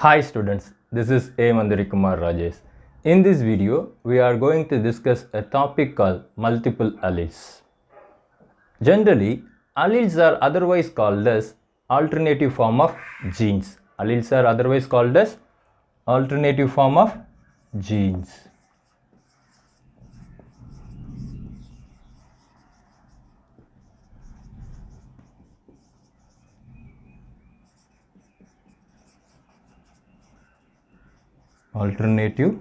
Hi students, this is A. Mandari Kumar Rajesh. In this video, we are going to discuss a topic called multiple alleles. Generally, alleles are otherwise called as alternative form of genes. Alleles are otherwise called as alternative form of genes. Alternative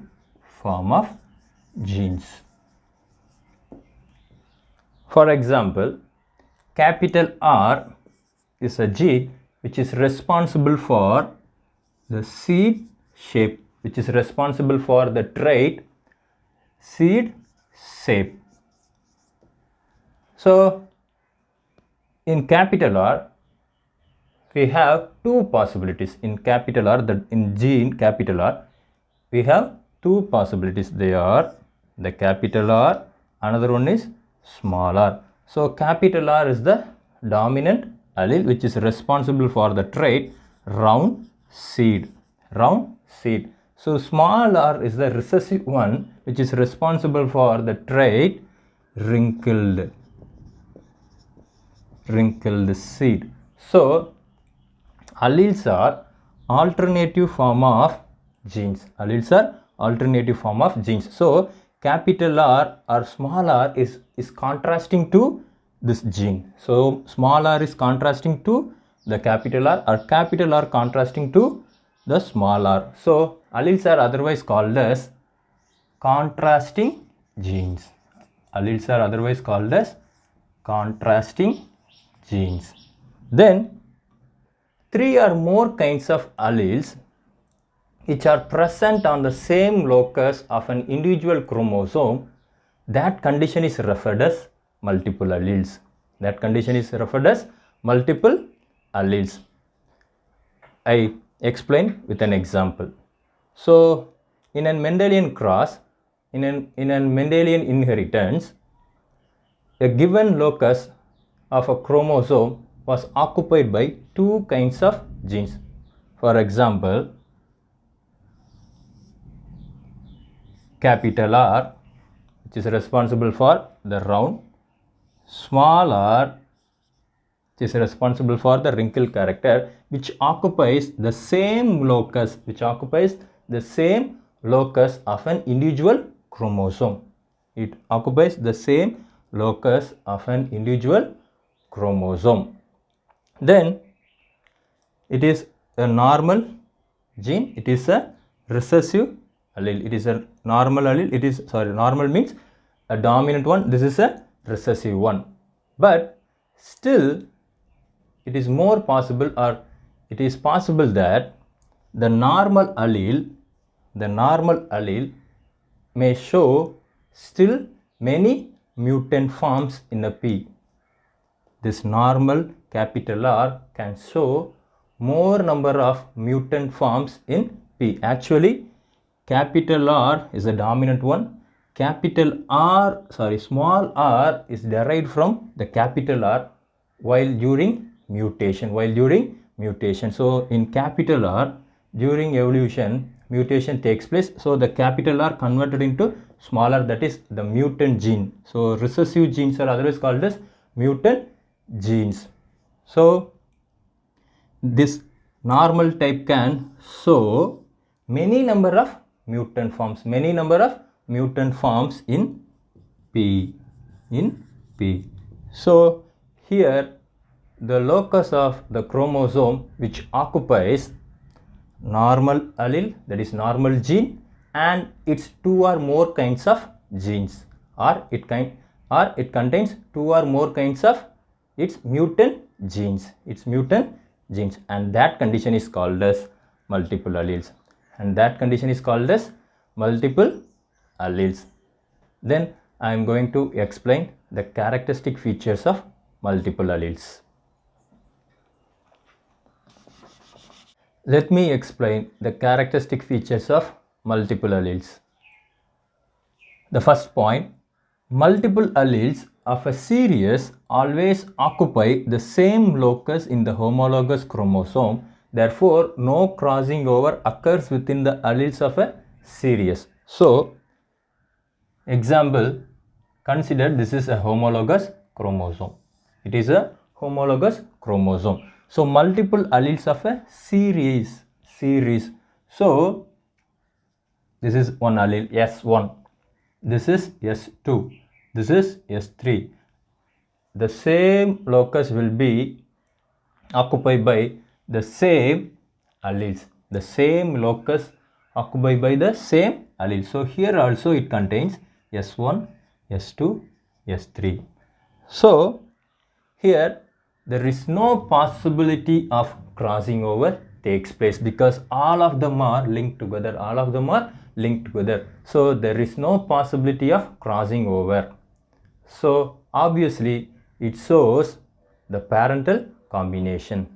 form of genes. For example, capital R is a gene which is responsible for the seed shape, which is responsible for the trait seed shape. So, in capital R, we have two possibilities. In capital R, in gene capital R, we have two possibilities. They are the capital R, another one is small r. So capital R is the dominant allele which is responsible for the trait round seed. So small r is the recessive one which is responsible for the trait wrinkled seed. So alleles are alternative form of genes. Alleles are alternative form of genes. So capital R or small r is contrasting to this gene. So small r is contrasting to the capital R or capital R contrasting to the small r. So alleles are otherwise called as contrasting genes. Alleles are otherwise called as contrasting genes. Then three or more kinds of alleles which are present on the same locus of an individual chromosome, that condition is referred as multiple alleles. That condition is referred as multiple alleles. I explain with an example. So, in a Mendelian cross, in a Mendelian inheritance, a given locus of a chromosome was occupied by two kinds of genes. For example, capital R, which is responsible for the round, small r, which is responsible for the wrinkle character, which occupies the same locus, of an individual chromosome. It occupies the same locus of an individual chromosome. Then it is a normal gene. It is a recessive allele. It is a normal allele. Normal means a dominant one. This is a recessive one. But still, it is more possible, or it is possible that the normal allele may show still many mutant forms in a P. This normal capital R can show more number of mutant forms in P. Actually, capital R is a dominant one. Small r is derived from the capital R while during mutation. So in capital R, during evolution, mutation takes place. So the capital R converted into smaller, that is the mutant gene. So recessive genes are otherwise called as mutant genes. So this normal type can show many number of mutant forms in P. So here the locus of the chromosome which occupies normal allele, that is normal gene, and its two or more kinds of genes, or it contains two or more kinds of its mutant genes, and that condition is called as multiple alleles. Then I am going to explain the characteristic features of multiple alleles. Let me explain the characteristic features of multiple alleles. The first point, multiple alleles of a series always occupy the same locus in the homologous chromosome, Therefore, no crossing over occurs within the alleles of a series. So, example, consider this is a homologous chromosome. It is a homologous chromosome. So, multiple alleles of a series. So, this is one allele S1. This is S2. This is S3. The same locus will be occupied by the same alleles. The same locus occupied by the same allele. So, here also it contains S1, S2, S3. So, here there is no possibility of crossing over takes place because all of them are linked together. So, there is no possibility of crossing over. So, obviously it shows the parental combination.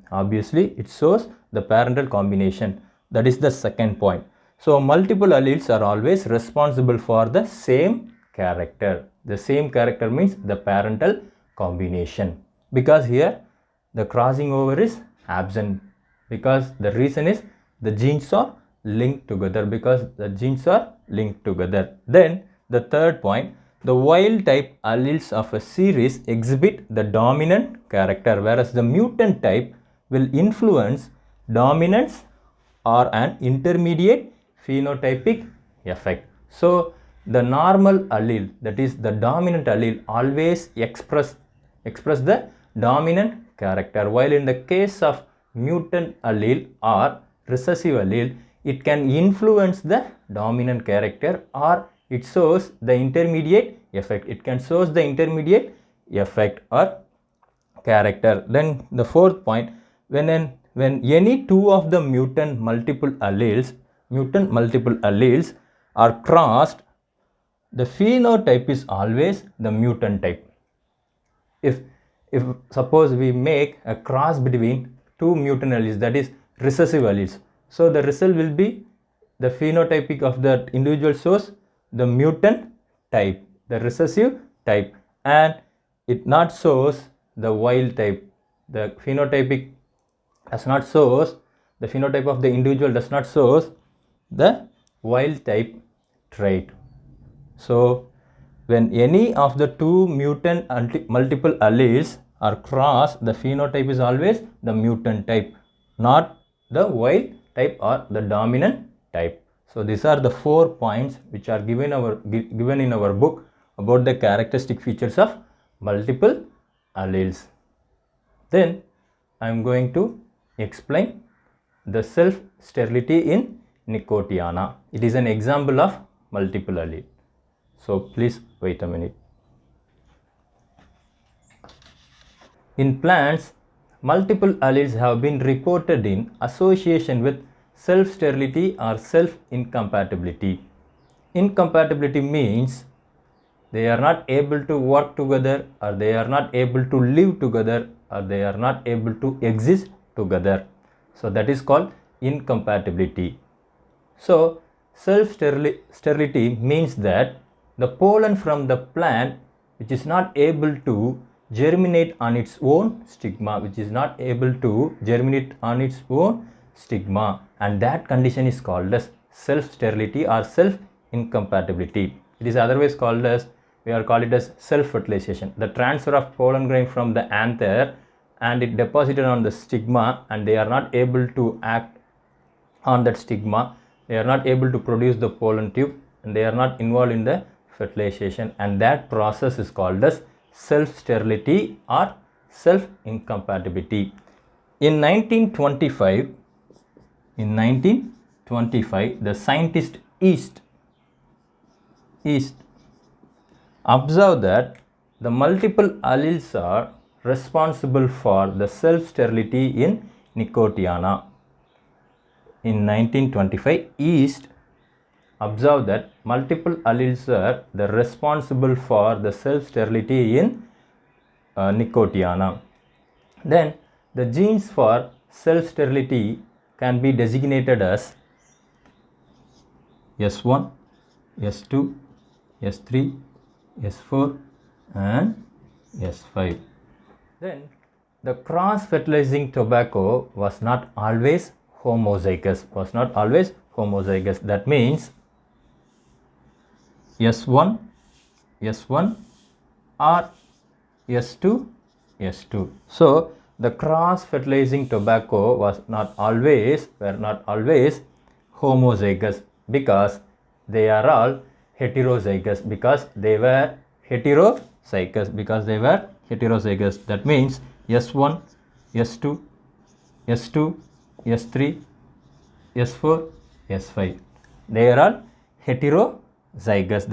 That is the second point. So, multiple alleles are always responsible for the same character. The same character means the parental combination, because here the crossing over is absent, because the reason is the genes are linked together, Then the third point, the wild type alleles of a series exhibit the dominant character, whereas the mutant type will influence dominance or an intermediate phenotypic effect. So, the normal allele, that is the dominant allele, always express the dominant character, while in the case of mutant allele or recessive allele, it can influence the dominant character or it shows the intermediate effect. Or character. Then the fourth point, when any two of the mutant multiple alleles are crossed, the phenotype is always the mutant type. If suppose we make a cross between two mutant alleles, that is recessive alleles, so the result will be the phenotypic of that individual shows the mutant type, the recessive type, and it not shows the wild type. The phenotype of the individual does not shows the wild type trait. So, when any of the two mutant multiple alleles are crossed, the phenotype is always the mutant type, not the wild type or the dominant type. So, these are the 4 points which are given in our book about the characteristic features of multiple alleles. Then I am going to explain the self-sterility in Nicotiana. It is an example of multiple allele. So, please wait a minute. In plants, multiple alleles have been reported in association with self-sterility or self-incompatibility. Incompatibility means they are not able to work together, or they are not able to live together, or they are not able to exist together. So, that is called incompatibility. So, self-sterility means that the pollen from the plant which is not able to germinate on its own stigma, and that condition is called as self-sterility or self-incompatibility. It is otherwise called as, we are called it as self-fertilization. The transfer of pollen grain from the anther and it deposited on the stigma, and they are not able to act on that stigma. They are not able to produce the pollen tube, and they are not involved in the fertilization, and that process is called as self-sterility or self-incompatibility. In 1925, the scientist East observed that the multiple alleles are responsible for the self-sterility in Nicotiana. In 1925, East observed that multiple alleles are the responsible for the self-sterility in Nicotiana. Then the genes for self-sterility can be designated as S1, S2, S3, S4 and S5. Then the cross-fertilizing tobacco was not always homozygous. That means S1, S1 or S2, S2. So the cross-fertilizing tobacco were not always homozygous, because they are all heterozygous, That means S1, S2, S2, S3, S4, S5. They are all heterozygous.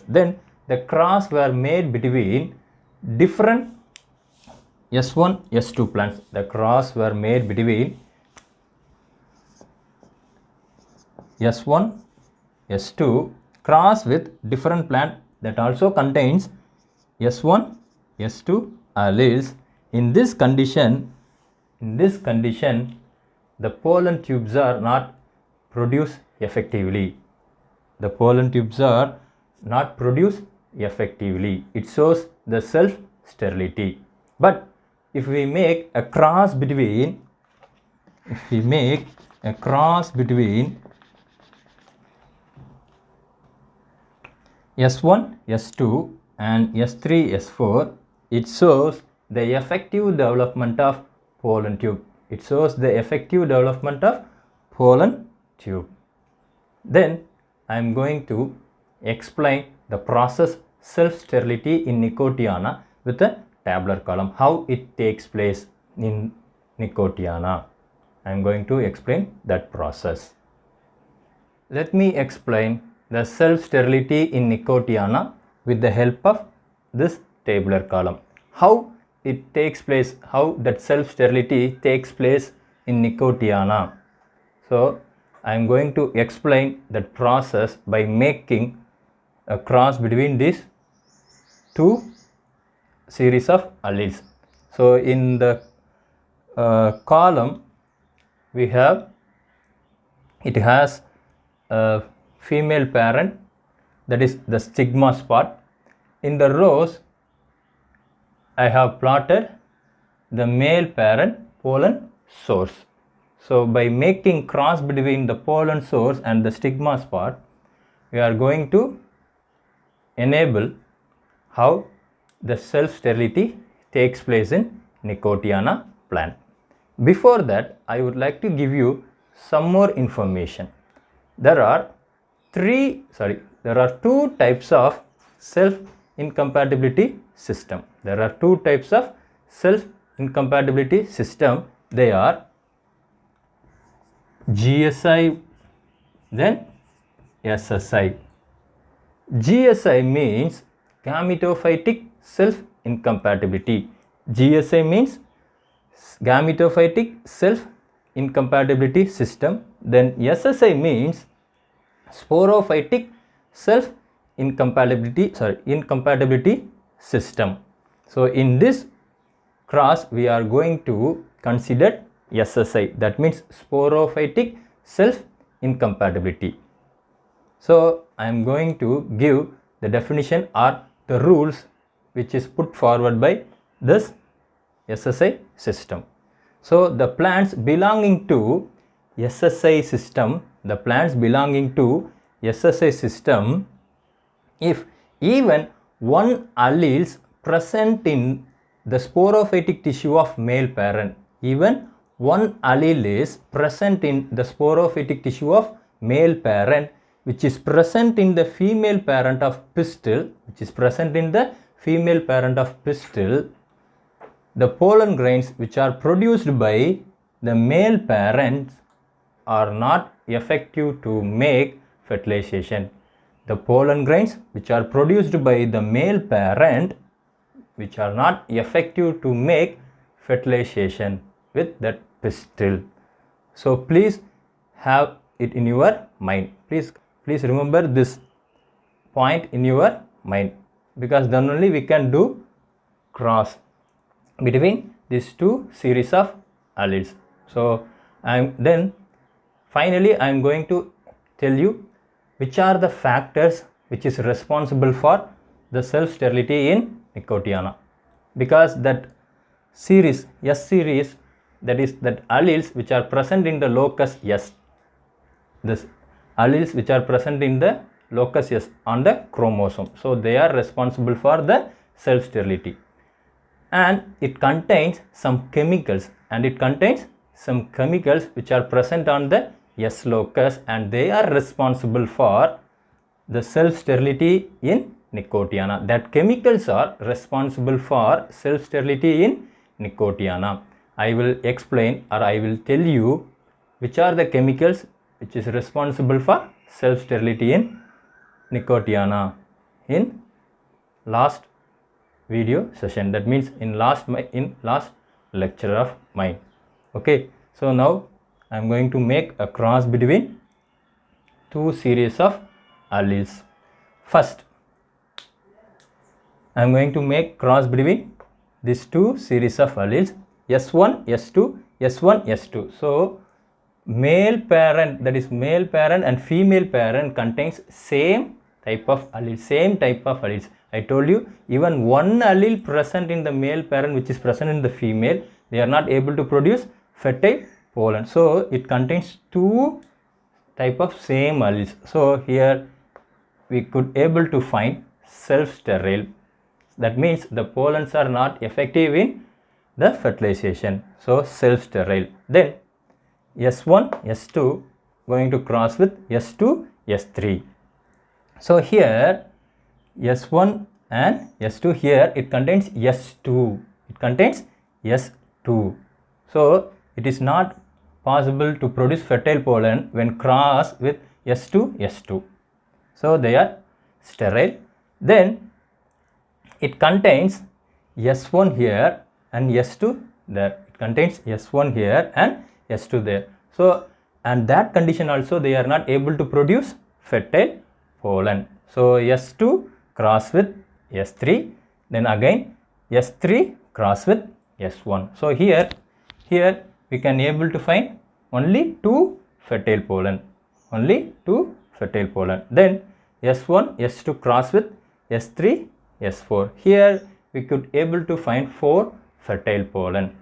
Then the cross were made between different S1, S2 plants. The cross were made between S1, S2 cross with different plant that also contains S1, S2 alleles. In this condition, the pollen tubes are not produced effectively. It shows the self-sterility. But if we make a cross between S1, S2 and S3, S4, it shows the effective development of pollen tube. Then I am going to explain the process self-sterility in Nicotiana with a tabular column, how it takes place in Nicotiana. I am going to explain that process. Let me explain the self-sterility in Nicotiana with the help of this tabular column. How that self-sterility takes place in Nicotiana. So I am going to explain that process by making a cross between these two series of alleles. So in the column it has a female parent, that is the stigma spot. In the rows I have plotted the male parent pollen source. So by making cross between the pollen source and the stigma spot, we are going to enable how the self-sterility takes place in Nicotiana plant. Before that, I would like to give you some more information. There are two types of self-incompatibility system. They are GSI, then SSI. GSI means gametophytic self-incompatibility. GSI means gametophytic self-incompatibility system. Then SSI means sporophytic incompatibility system. So in this cross we are going to consider SSI, that means sporophytic self-incompatibility. So I am going to give the definition or the rules which is put forward by this SSI system. So the plants belonging to SSI system, if even one allele present in the sporophytic tissue of male parent, even one allele is present in the sporophytic tissue of male parent which is present in the female parent of pistil, the pollen grains which are produced by the male parents are not effective to make fertilization. The pollen grains which are produced by the male parent which are not effective to make fertilization with that pistil. So please have it in your mind. Please remember this point in your mind, because then only we can do cross between these two series of alleles. So finally I am going to tell you which are the factors which is responsible for the self-sterility in Nicotiana, because that series, S series, that is that alleles which are present in the locus S, this alleles which are present in the locus S on the chromosome. So they are responsible for the cell sterility, and it contains some chemicals, which are present on the S locus, and they are responsible for the cell sterility in Nicotiana. That chemicals are responsible for cell sterility in Nicotiana. I will explain, or I will tell you which are the chemicals which is responsible for cell sterility in Nicotiana in last video session, that means in last lecture of mine. Okay, so now I am going to make a cross between two series of alleles. First, I am going to make cross between these two series of alleles, S1, S2, S1, S2. So male parent, that is male parent and female parent contains same type of alleles, I told you, even one allele present in the male parent which is present in the female, they are not able to produce fertile pollen. So it contains two type of same alleles. So here we could able to find self-sterile. That means the pollens are not effective in the fertilization. So self-sterile. Then S1, S2 going to cross with S2, S3. So here S1 and S2, here it contains S2. So it is not possible to produce fertile pollen when crossed with S2, S2. So they are sterile. Then it contains S1 here and S2 there. It contains S1 here and S2 there. So, and that condition also they are not able to produce fertile pollen. So S2 cross with S3, then again S3 cross with S1. So here we can able to find only two fertile pollen. Then S1, S2 cross with S3, S4. Here we could able to find four fertile pollen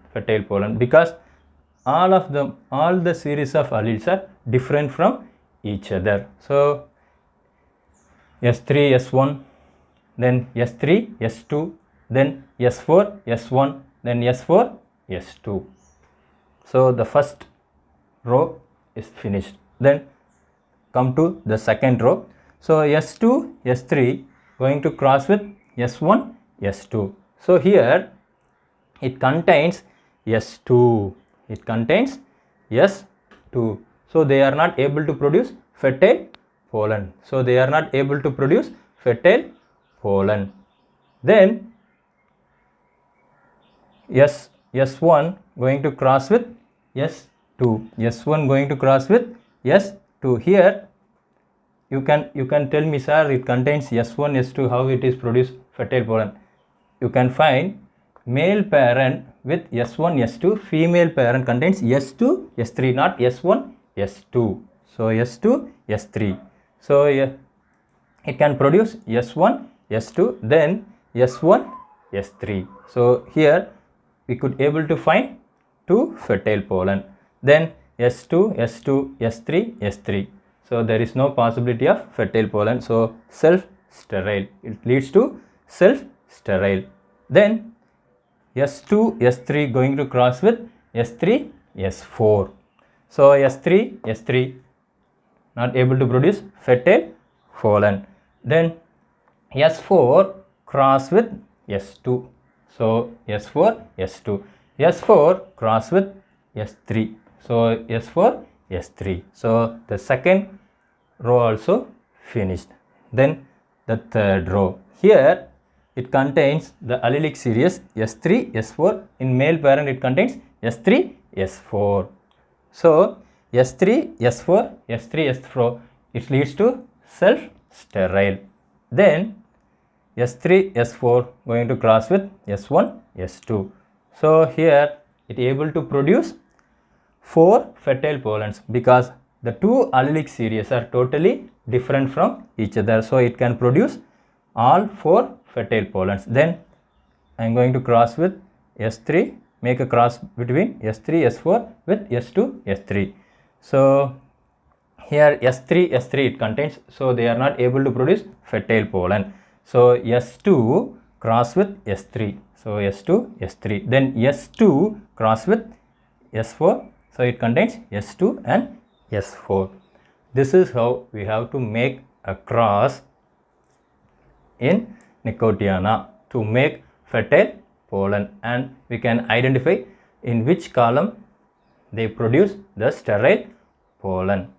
because all the series of alleles are different from each other. So S3, S1, then S3, S2, then S4, S1, then S4, S2. So the first row is finished. Then come to the second row. So S2, S3 going to cross with S1, S2. So here it contains S2. So they are not able to produce fertile pollen. Then S1 going to cross with S2. Here you can tell me, sir, it contains S1, S2, how it is produced fertile pollen? You can find male parent with S1, S2, female parent contains S2, S3, not S1, S2. So S2, S3. So it can produce S1, S2, then S1, S3. So here we could able to find two fertile pollen. Then S2, S2, S3, S3. So there is no possibility of fertile pollen. So self-sterile. It leads to self-sterile. Then S2, S3 going to cross with S3, S4. So S3, S3 not able to produce fertile pollen. Then S4 cross with S2. So S4, S2. S4 cross with S3. So S4, S3. So the second row also finished. Then the third row. Here it contains the allelic series S3, S4. In male parent it contains S3, S4. So S3, S4, S3, S4, it leads to self-sterile. Then S3, S4 going to cross with S1, S2. So here it able to produce four fertile pollens because the two allelic series are totally different from each other. So it can produce all four fertile pollens. Then I am going to cross with S3, make a cross between S3, S4 with S2, S3. So here S3, S3 it contains, so they are not able to produce fertile pollen. So S2 cross with S3. So S2, S3. Then S2 cross with S4. So it contains S2 and S4. This is how we have to make a cross in Nicotiana to make fertile pollen, and we can identify in which column they produce the sterile pollen.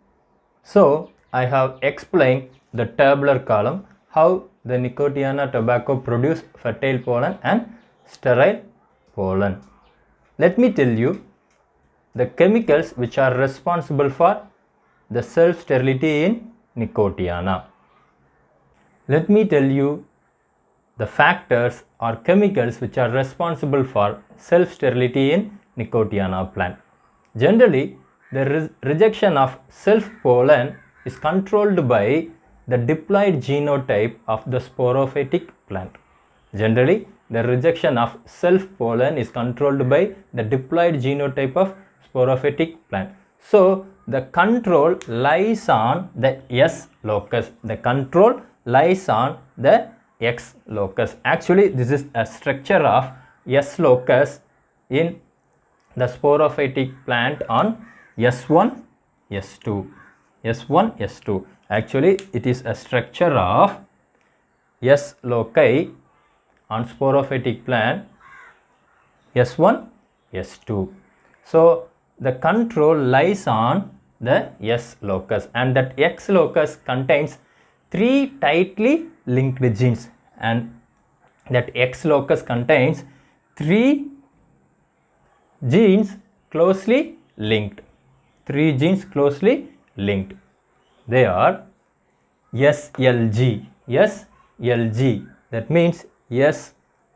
So I have explained the tabular column how the Nicotiana tobacco produce fertile pollen and sterile pollen. Let me tell you the chemicals which are responsible for the self-sterility in Nicotiana. Let me tell you the factors or chemicals which are responsible for self-sterility in Nicotiana plant. Generally, the rejection of self-pollen is controlled by the diploid genotype of the sporophytic plant. Generally, the rejection of self-pollen is controlled by the diploid genotype of sporophytic plant. So, the control lies on the S locus. The control lies on the X locus. Actually, this is a structure of S locus in the sporophytic plant on S1, S2. S1, S2. Actually, it is a structure of S loci on sporophytic plant S1, S2. So, the control lies on the S locus, and that X locus contains 3 tightly linked genes, and that X locus contains 3 genes closely linked. 3 genes closely linked. They are SLG. SLG. That means S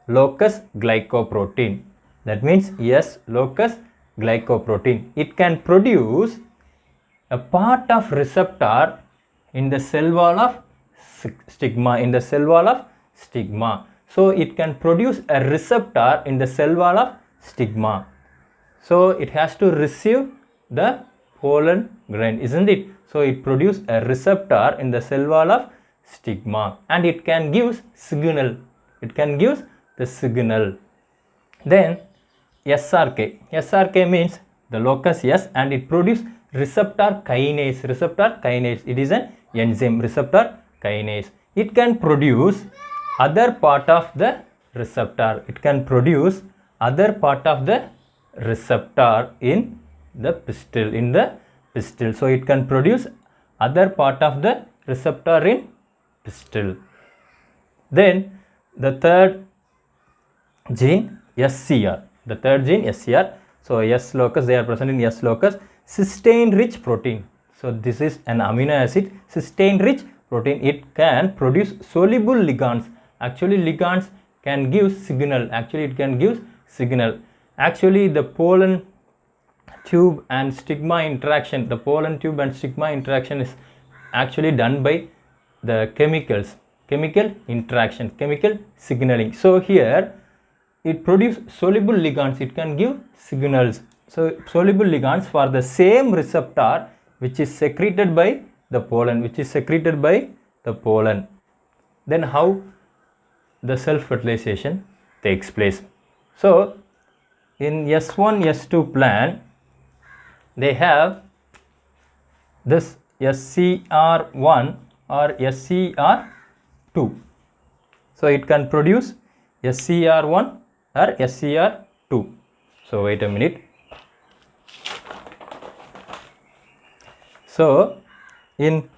locus glycoprotein. That means S locus glycoprotein. It can produce a part of receptor in the cell wall of stigma. In the cell wall of stigma. So it can produce a receptor in the cell wall of stigma. So it has to receive the pollen grain, isn't it? So it produces a receptor in the cell wall of stigma, and it can give signal. It can give the signal. Then SRK. SRK means the locus S, and it produces receptor kinase. Receptor kinase. It is an enzyme. Receptor kinase. It can produce other part of the receptor. It can produce other part of the receptor in the pistil. In the pistil. So it can produce other part of the receptor in pistil. Then the third gene SCR. The third gene SCR. So S locus, they are present in S locus. Cysteine rich protein. So this is an amino acid, cysteine rich protein. It can produce soluble ligands. Actually ligands can give signal. Actually it can give signal. Actually the pollen tube and stigma interaction, the pollen tube and stigma interaction is actually done by the chemicals, chemical interaction, chemical signaling. So here it produces soluble ligands. It can give signals. So soluble ligands for the same receptor which is secreted by the pollen, which is secreted by the pollen. Then how the self-fertilization takes place? So in S1, S2 plant, they have this SCR1 or SCR2. So it can produce SCR1 or SCR2. So wait a minute. So in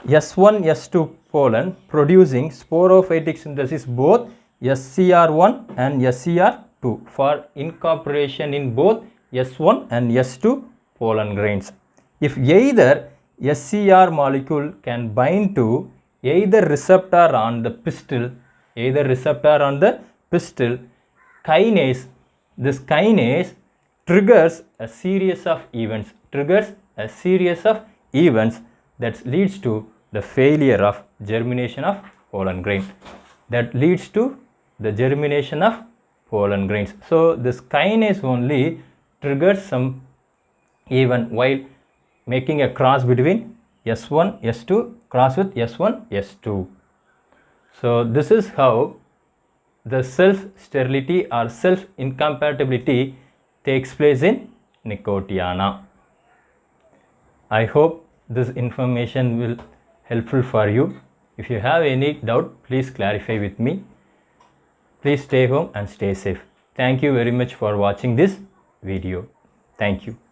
S1, S2 pollen producing sporophytic synthesis both SCR1 and SCR2 for incorporation in both S1 and S2 pollen grains. If either SCR molecule can bind to either receptor on the pistil, kinase, this kinase triggers a series of events, that leads to the failure of germination of pollen grain, that leads to the germination of pollen grains. So this kinase only triggers some event while making a cross between S1, S2 cross with S1, S2. So this is how the self-sterility or self-incompatibility takes place in Nicotiana. I hope this information will helpful for you. If you have any doubt, please clarify with me. Please stay home and stay safe. Thank you very much for watching this video. Thank you.